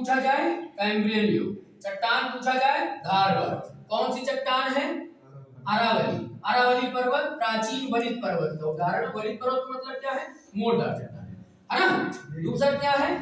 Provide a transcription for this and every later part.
पूछा जाए कैम्ब्रियन युग, चट्टान पूछा जाए धारवाड़। कौन सी चट्टान है? अरावली। अरावली पर्वत प्राचीन वलित पर्वत का उदाहरण। वलित पर्वत का मतलब क्या है? मोटा चट्टान, है ना। दूसरा क्या है?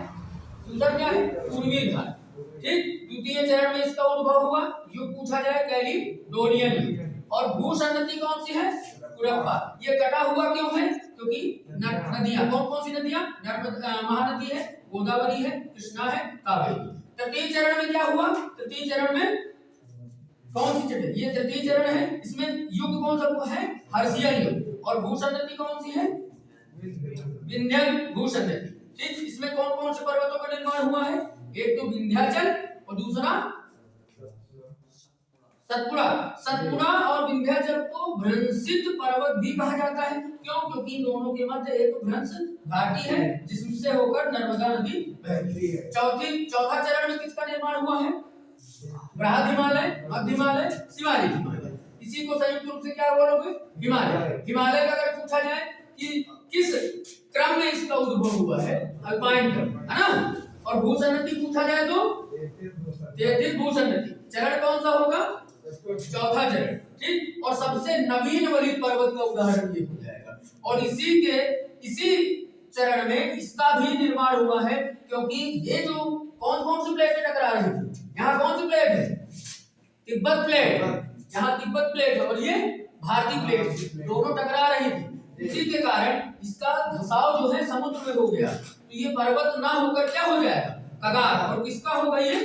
पूर्वी घाट। ठीक। द्वितीय चरण में इसका उद्भव हुआ। युग पूछा जाए कैलिडोनियन युग। और भूसंतति कौन सी है? कुरप्पा। ये कटा हुआ क्यों है? क्योंकि नदियां, कौन कौन सी नदियां? नर्मदा महानदी है, गोदावरी है, कृष्णा है, कावेरी। तृतीय चरण में क्या हुआ? तृतीय चरण में कौन सी चरण? ये तृतीय चरण है। इसमें युग कौन सा है? हर्षियन युग। और भूसंतति कौन सी है? विंध्यन भूसंतति। ठीक। इसमें कौन कौन से पर्वतों का निर्माण हुआ है? एक तो विंध्याचल और दूसरा सतपुड़ा। सतपुड़ा और विंध्याचल को भ्रंशित पर्वत भी कहा जाता है। क्यों? क्योंकि दोनों के मध्य एक भ्रंश घाटी है जिससे होकर नर्मदा नदी बहती है। चौथा चरण में किसका निर्माण हुआ है? बृहद हिमालय, मध्य हिमालय, शिवालिक हिमालय। इसी को संयुक्त रूप से क्या बोलोगे? हिमालय। हिमालय का अगर पूछा जाए कि किस क्रम में इसका उद्भव हुआ है? अल्पाइन क्रम, है ना। और भूसंतति पूछा जाए तो 33 भूसंतति। चरण कौन सा होगा? चौथा चरण। ठीक। और सबसे नवीन वलित पर्वत का उदाहरण ये हो जाएगा। और इसी चरण में इसका भी निर्माण हुआ है, क्योंकि ये जो कौन कौन सी प्लेटें टकरा रही थी? यहाँ कौन सी प्लेट है? तिब्बत प्लेट। यहाँ तिब्बत प्लेट है और ये भारतीय प्लेट, दोनों टकरा रही थी। इसी के कारण इसका धसाव जो है समुद्र में हो गया। तो ये पर्वत ना होकर क्या हो जाएगा? कगार। और किसका होगा ये?